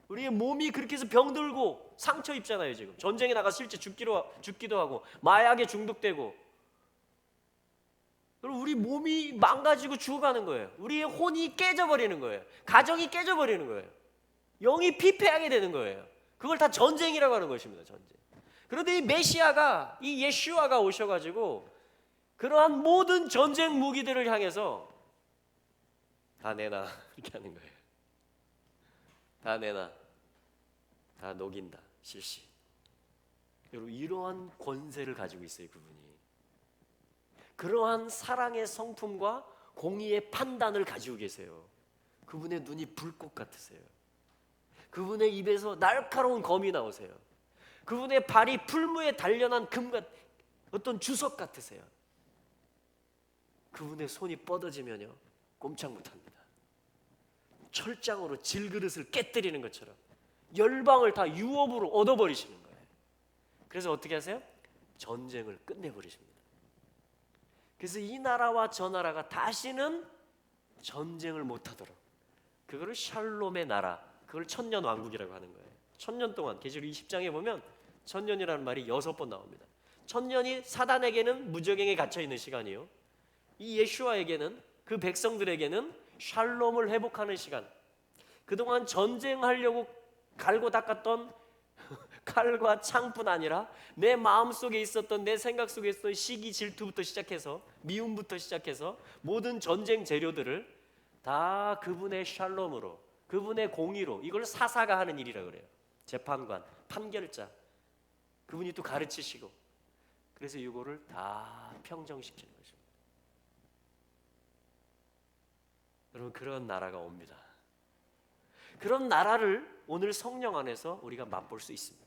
우리의 몸이 그렇게 해서 병들고 상처 입잖아요. 지금 전쟁에 나가 실제 죽기도 하고 마약에 중독되고, 그리고 우리 몸이 망가지고 죽어가는 거예요. 우리의 혼이 깨져버리는 거예요. 가정이 깨져버리는 거예요. 영이 피폐하게 되는 거예요. 그걸 다 전쟁이라고 하는 것입니다. 전쟁. 그런데 이 메시아가, 이 예슈아가 오셔가지고 그러한 모든 전쟁 무기들을 향해서 다 내놔 이렇게 하는 거예요. 다 내놔, 다 녹인다, 실시. 여러분, 이러한 권세를 가지고 있어요. 그분이. 그러한 사랑의 성품과 공의의 판단을 가지고 계세요. 그분의 눈이 불꽃 같으세요. 그분의 입에서 날카로운 검이 나오세요. 그분의 발이 풀무에 단련한 금같 어떤 주석 같으세요. 그분의 손이 뻗어지면요 꼼짝 못합니다. 철장으로 질그릇을 깨뜨리는 것처럼 열방을 다 유업으로 얻어버리시는 거예요. 그래서 어떻게 하세요? 전쟁을 끝내버리십니다. 그래서 이 나라와 저 나라가 다시는 전쟁을 못하도록, 그거를 샬롬의 나라, 그걸 천년왕국이라고 하는 거예요. 천년 동안 계시록 20장에 보면 천년이라는 말이 6번 나옵니다. 천년이 사단에게는 무적행에 갇혀있는 시간이요, 이 예수아에게는, 그 백성들에게는 샬롬을 회복하는 시간. 그동안 전쟁하려고 갈고 닦았던 칼과 창뿐 아니라 내 마음속에 있었던, 내 생각 속에 있었던 시기, 질투부터 시작해서 미움부터 시작해서 모든 전쟁 재료들을 다 그분의 샬롬으로, 그분의 공의로, 이걸 사사가 하는 일이라고 그래요. 재판관, 판결자, 그분이 또 가르치시고, 그래서 이거를 다 평정시키는 거죠. 여러분, 그런 나라가 옵니다. 그런 나라를 오늘 성령 안에서 우리가 맛볼 수 있습니다.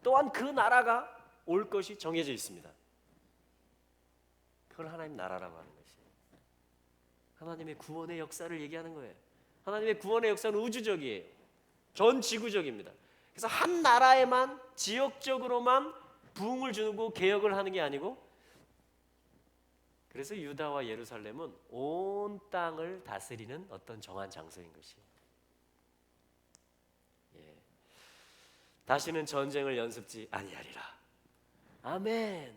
또한 그 나라가 올 것이 정해져 있습니다. 그걸 하나님 나라라고 하는 것이에요. 하나님의 구원의 역사를 얘기하는 거예요. 하나님의 구원의 역사는 우주적이에요. 전 지구적입니다. 그래서 한 나라에만 지역적으로만 부흥을 주고 개혁을 하는 게 아니고, 그래서 유다와 예루살렘은 온 땅을 다스리는 어떤 정한 장소인 것이에요. 다시는 전쟁을 연습지 아니하리라. 아멘.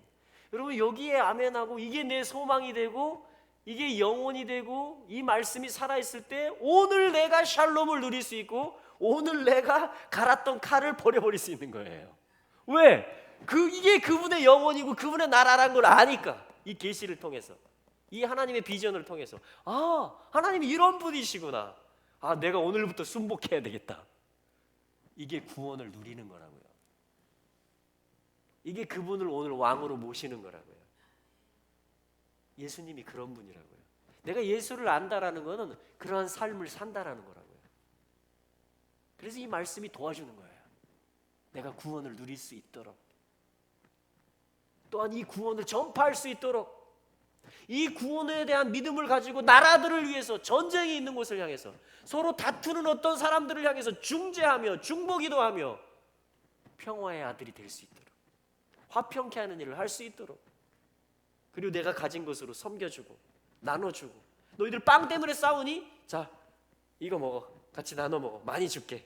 여러분, 여기에 아멘하고 이게 내 소망이 되고 이게 영혼이 되고 이 말씀이 살아있을 때 오늘 내가 샬롬을 누릴 수 있고 오늘 내가 갈았던 칼을 버려버릴 수 있는 거예요. 왜? 이게 그분의 영혼이고 그분의 나라라는 걸 아니까. 이 계시를 통해서, 이 하나님의 비전을 통해서, 아, 하나님이 이런 분이시구나. 아, 내가 오늘부터 순복해야 되겠다. 이게 구원을 누리는 거라고요. 이게 그분을 오늘 왕으로 모시는 거라고요. 예수님이 그런 분이라고요. 내가 예수를 안다라는 것은 그러한 삶을 산다라는 거라고요. 그래서 이 말씀이 도와주는 거예요. 내가 구원을 누릴 수 있도록, 또한 이 구원을 전파할 수 있도록, 이 구원에 대한 믿음을 가지고 나라들을 위해서, 전쟁이 있는 곳을 향해서, 서로 다투는 어떤 사람들을 향해서 중재하며 중보기도하며 평화의 아들이 될 수 있도록, 화평케 하는 일을 할 수 있도록, 그리고 내가 가진 것으로 섬겨주고 나눠주고, 너희들 빵 때문에 싸우니? 자, 이거 먹어, 같이 나눠 먹어, 많이 줄게.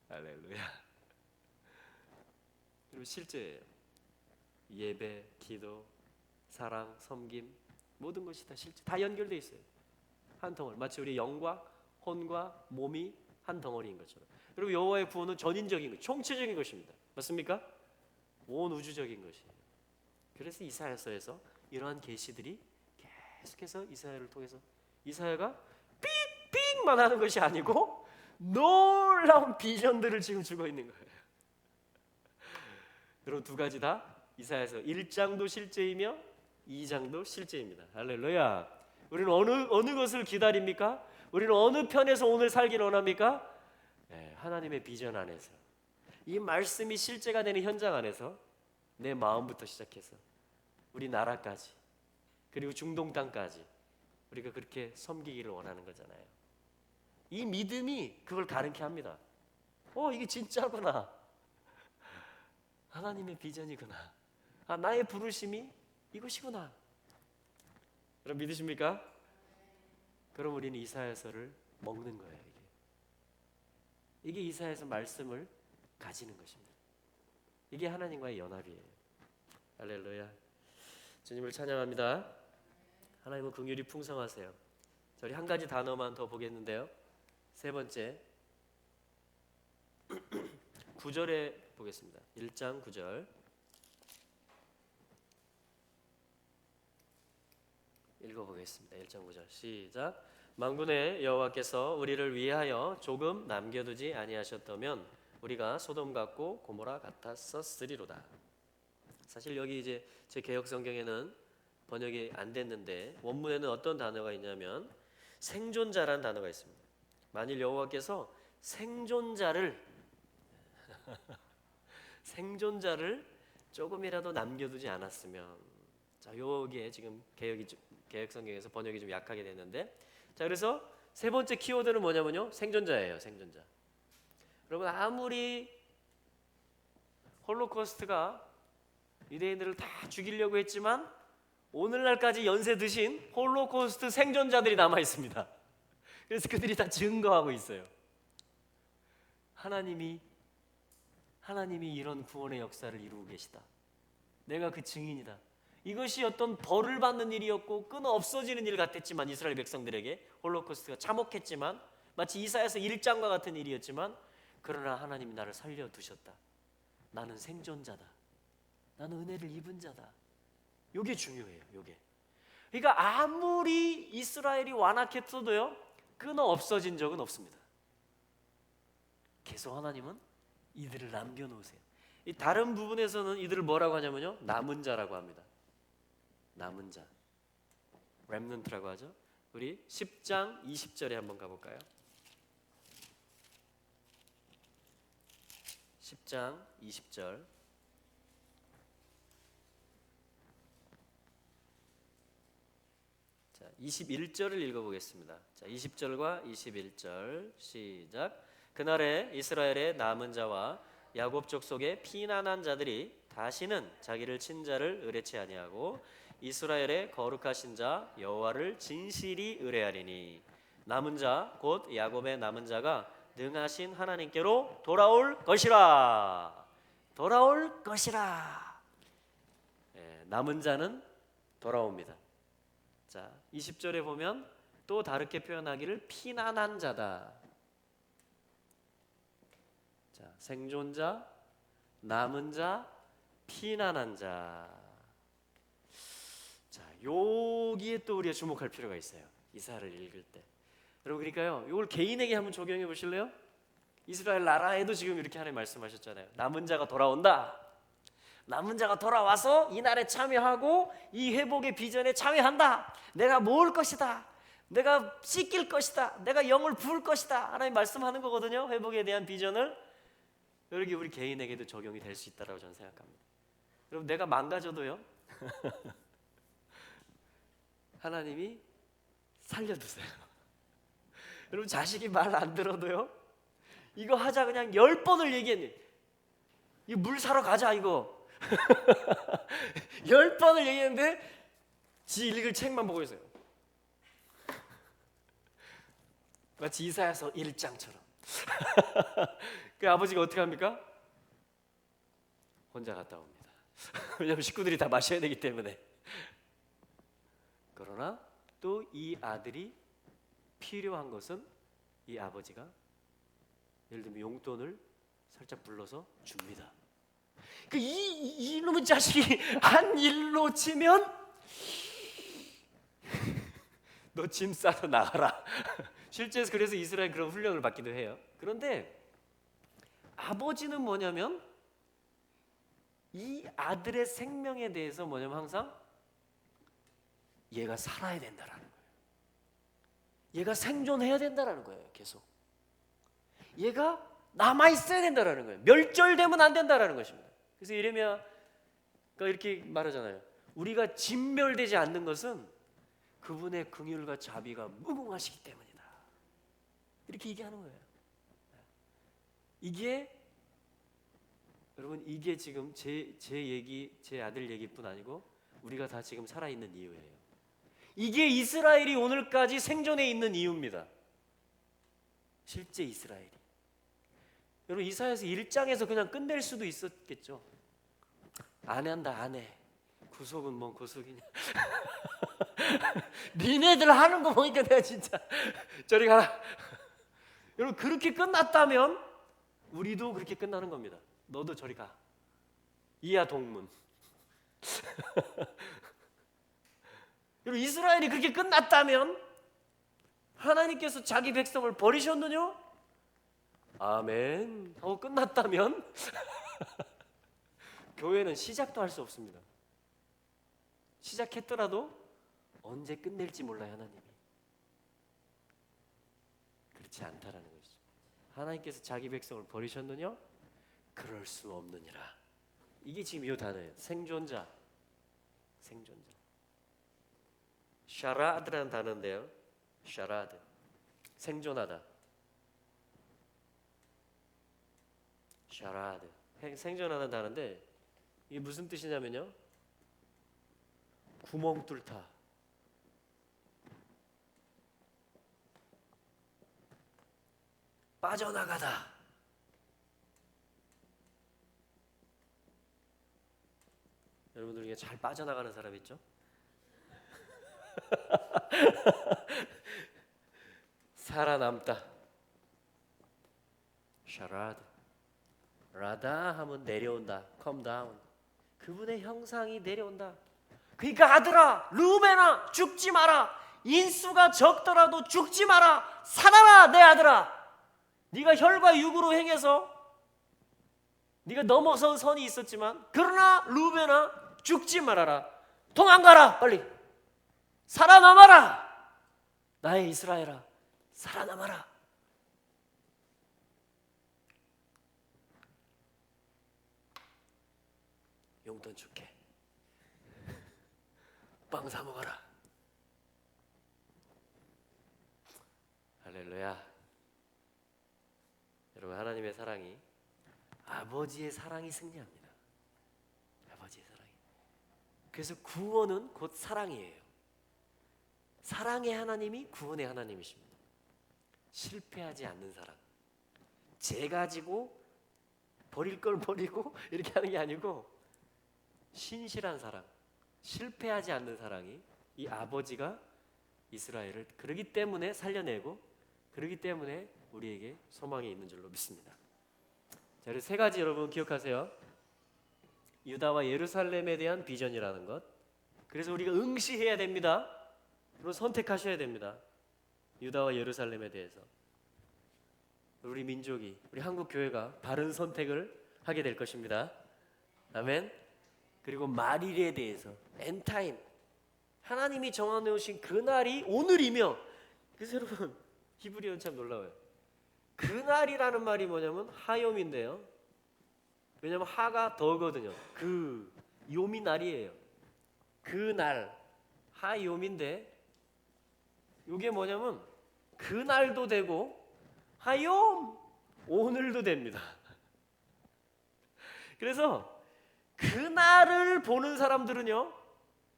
할렐루야. 그리고 실제 예배, 기도, 사랑, 섬김, 모든 것이 다 실제 다 연결되어 있어요. 한 덩어리, 마치 우리 영과 혼과 몸이 한 덩어리인 것처럼. 그리고 여호와의 구원은 전인적인 것, 총체적인 것입니다. 맞습니까? 온 우주적인 것이에요. 그래서 이사야서에서 이러한 계시들이 계속해서 이사야를 통해서, 이사야가 삑삑만 하는 것이 아니고 놀라운 비전들을 지금 주고 있는 거예요. 그리고 두 가지 다 이사야서 1장도 실제이며 2장도 실제입니다. 할렐루야. 우리는 어느 것을 기다립니까? 우리는 어느 편에서 오늘 살기를 원합니까? 네, 하나님의 비전 안에서, 이 말씀이 실제가 되는 현장 안에서 내 마음부터 시작해서 우리 나라까지, 그리고 중동 땅까지 우리가 그렇게 섬기기를 원하는 거잖아요. 이 믿음이 그걸 가르게 합니다. 이게 진짜구나. 하나님의 비전이구나. 아, 나의 부르심이 이것이구나. 여러분 믿으십니까? 그럼 우리는 이사야서를 먹는 거예요. 이게 이사야서 말씀을 가지는 것입니다. 이게 하나님과의 연합이에요. 할렐루야. 주님을 찬양합니다. 하나님은 긍휼이 풍성하세요. 저희 한 가지 단어만 더 보겠는데요. 세 번째 9절에 보겠습니다. 1장 9절 읽어보겠습니다. 1장 9절 시작. 만군의 여호와께서 우리를 위하여 조금 남겨두지 아니하셨다면 우리가 소돔 같고 고모라 같았었으리로다. 사실 여기 이제 제 개역 성경에는 번역이 안 됐는데 원문에는 어떤 단어가 있냐면 생존자라는 단어가 있습니다. 만일 여호와께서 생존자를 조금이라도 남겨두지 않았으면, 자, 여기에 지금 개역 성경에서 번역이 좀 약하게 됐는데, 자, 그래서 세 번째 키워드는 뭐냐면요, 생존자예요. 생존자. 여러분, 아무리 홀로코스트가 유대인들을 다 죽이려고 했지만 오늘날까지 연세 드신 홀로코스트 생존자들이 남아 있습니다. 그래서 그들이 다 증거하고 있어요. 하나님이 이런 구원의 역사를 이루고 계시다. 내가 그 증인이다. 이것이 어떤 벌을 받는 일이었고 끊어 없어지는 일 같았지만, 이스라엘 백성들에게 홀로코스트가 참혹했지만 마치 이사야서 1장과 같은 일이었지만, 그러나 하나님이 나를 살려두셨다. 나는 생존자다. 나는 은혜를 입은 자다. 이게 중요해요. 이게. 그러니까 아무리 이스라엘이 완악했어도요, 끊어 없어진 적은 없습니다. 계속 하나님은 이들을 남겨놓으세요. 이 다른 부분에서는 이들을 뭐라고 하냐면요, 남은 자라고 합니다. 남은 자, 렘넌트라고 하죠. 우리 10장 20절에 한번 가볼까요? 10장 20절. 자, 21절을 읽어보겠습니다. 자, 20절과 21절 시작. 그날에 이스라엘의 남은 자와 야곱 족속의 피난한 자들이 다시는 자기를 친 자를 의뢰치 아니하고 이스라엘의 거룩하신 자 여호와를 진실이 의뢰하리니, 남은 자 곧 야곱의 남은 자가 능하신 하나님께로 돌아올 것이라. 돌아올 것이라. 남은 자는 돌아옵니다. 자, 20절에 보면 또 다르게 표현하기를 피난한 자다. 자, 생존자, 남은 자, 피난한 자. 자, 여기에 또 우리가 주목할 필요가 있어요. 이사야를 읽을 때. 여러분, 그러니까요, 이걸 개인에게 한번 적용해 보실래요? 이스라엘 나라에도 지금 이렇게 하나님 말씀하셨잖아요. 남은 자가 돌아온다. 남은 자가 돌아와서 이 날에 참여하고 이 회복의 비전에 참여한다. 내가 모을 것이다. 내가 씻길 것이다. 내가 영을 부을 것이다. 하나님 말씀하는 거거든요. 회복에 대한 비전을. 여기 우리 개인에게도 적용이 될 수 있다고 저는 생각합니다. 여러분, 내가 망가져도요, 하나님이 살려두세요. 여러분, 자식이 말 안 들어도요, 이거 하자 그냥 10번을 얘기했는데, 이거 물 사러 가자 이거 10번을 얘기했는데 지 읽을 책만 보고 있어요. 마치 이사야서 1장처럼. 그 아버지가 어떻게 합니까? 혼자 갔다 옵니다. 왜냐하면 식구들이 다 마셔야 되기 때문에. 그러나 또 이 아들이 필요한 것은 이 아버지가 예를 들면 용돈을 살짝 불러서 줍니다. 그 이놈의 자식이 한 일로 치면 너 짐 싸서 나가라. 실제로 그래서 이스라엘 그런 훈련을 받기도 해요. 그런데 아버지는 뭐냐면 이 아들의 생명에 대해서 뭐냐면 항상 얘가 살아야 된다라는 거예요. 얘가 생존해야 된다라는 거예요. 계속 얘가 남아 있어야 된다라는 거예요. 멸절되면 안 된다라는 것입니다. 그래서 예레미야가 이렇게 말하잖아요. 우리가 진멸되지 않는 것은 그분의 긍휼과 자비가 무궁하시기 때문이다. 이렇게 얘기하는 거예요. 이게 여러분, 이게 지금 제 얘기, 제 아들 얘기뿐 아니고 우리가 다 지금 살아있는 이유예요. 이게 이스라엘이 오늘까지 생존해 있는 이유입니다. 실제 이스라엘이. 여러분, 이사야서 1장에서 그냥 끝낼 수도 있었겠죠. 안 한다, 안 해. 구속은 뭔 구속이냐. 니네들 하는 거 보니까 내가 진짜 저리 가라. 여러분, 그렇게 끝났다면 우리도 그렇게 끝나는 겁니다. 너도 저리 가. 이하 동문. 여러분, 이스라엘이 그렇게 끝났다면 하나님께서 자기 백성을 버리셨느냐? 아멘 하고 끝났다면 교회는 시작도 할 수 없습니다. 시작했더라도 언제 끝낼지 몰라요, 하나님이. 그렇지 않다라는 것이죠. 하나님께서 자기 백성을 버리셨느냐? 그럴 수 없느니라. 이게 지금 이 단어예요. 생존자. 생존자. 샤라드라는 단어인데요. 샤라드. 생존하다. 샤라드. 생존하는 단어인데 이게 무슨 뜻이냐면요. 구멍 뚫다. 빠져나가다. 여러분들 중에 잘 빠져나가는 사람 있죠? 살아남다. 샤라드. 라다 하면 내려온다. come down. 그분의 형상이 내려온다. 그러니까 아들아, 루벤아, 죽지 마라. 인수가 적더라도 죽지 마라. 살아라, 내 아들아. 네가 혈과 육으로 행해서 네가 넘어선 선이 있었지만, 그러나 루벤아, 죽지 말아라. 도망가라, 빨리. 살아남아라. 나의 이스라엘아, 살아남아라. 용돈 줄게. 빵 사 먹어라. 할렐루야. 여러분, 하나님의 사랑이, 아버지의 사랑이 승리합니다. 아버지의 사랑이. 그래서 구원은 곧 사랑이에요. 사랑의 하나님이 구원의 하나님이십니다. 실패하지 않는 사랑. 죄 가지고 버릴 걸 버리고 이렇게 하는 게 아니고 신실한 사랑, 실패하지 않는 사랑이 이 아버지가 이스라엘을 그러기 때문에 살려내고, 그러기 때문에 우리에게 소망이 있는 줄로 믿습니다. 자, 그래서 세 가지 여러분 기억하세요. 유다와 예루살렘에 대한 비전이라는 것. 그래서 우리가 응시해야 됩니다. 그리고 선택하셔야 됩니다. 유다와 예루살렘에 대해서. 우리 민족이, 우리 한국 교회가 바른 선택을 하게 될 것입니다. 아멘. 그리고 말일에 대해서, 엔타임, 하나님이 정해놓으신 그 날이 오늘이며, 그래서 여러분 히브리어는 참 놀라워요. 그 날이라는 말이 뭐냐면 하욤인데요. 왜냐하면 하가 더거든요. 그 요미 날이에요. 그 날 하욤인데, 이게 뭐냐면 그 날도 되고 하욤 오늘도 됩니다. 그래서 그 날을 보는 사람들은요,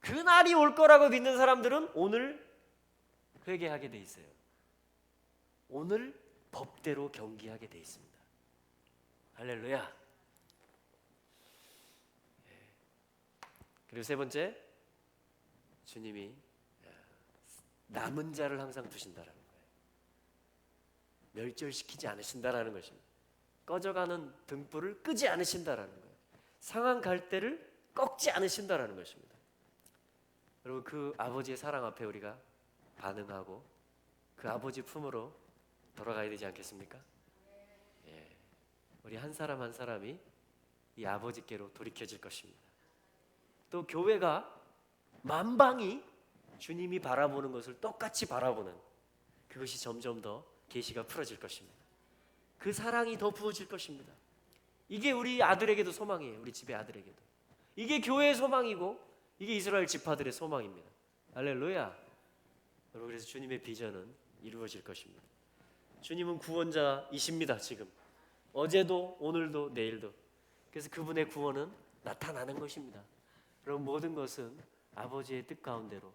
그 날이 올 거라고 믿는 사람들은 오늘 회개하게 돼 있어요. 오늘 법대로 경기하게 돼 있습니다. 할렐루야. 그리고 세 번째, 주님이 남은 자를 항상 두신다라는 거예요. 멸절시키지 않으신다라는 것입니다. 꺼져가는 등불을 끄지 않으신다라는 거예요. 상한 갈대를 꺾지 않으신다라는 것입니다. 여러분, 그 아버지의 사랑 앞에 우리가 반응하고 그 아버지 품으로 돌아가야 되지 않겠습니까? 예. 우리 한 사람 한 사람이 이 아버지께로 돌이켜질 것입니다. 또 교회가 만방이 주님이 바라보는 것을 똑같이 바라보는, 그것이 점점 더 계시가 풀어질 것입니다. 그 사랑이 더 부어질 것입니다. 이게 우리 아들에게도 소망이에요. 우리 집의 아들에게도. 이게 교회의 소망이고 이게 이스라엘 지파들의 소망입니다. 할렐루야. 여러분, 그래서 주님의 비전은 이루어질 것입니다. 주님은 구원자이십니다. 지금 어제도 오늘도 내일도. 그래서 그분의 구원은 나타나는 것입니다. 여러분, 모든 것은 아버지의 뜻 가운데로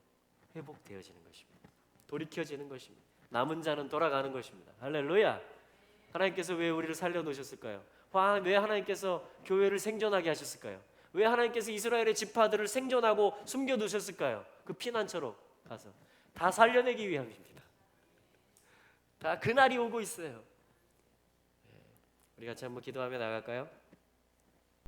회복되어지는 것입니다. 돌이켜지는 것입니다. 남은 자는 돌아가는 것입니다. 할렐루야. 하나님께서 왜 우리를 살려놓으셨을까요? 왜 하나님께서 교회를 생존하게 하셨을까요? 왜 하나님께서 이스라엘의 지파들을 생존하고 숨겨두셨을까요? 그 피난처로 가서 다 살려내기 위함입니다. 다 그날이 오고 있어요. 우리 같이 한번 기도하며 나갈까요?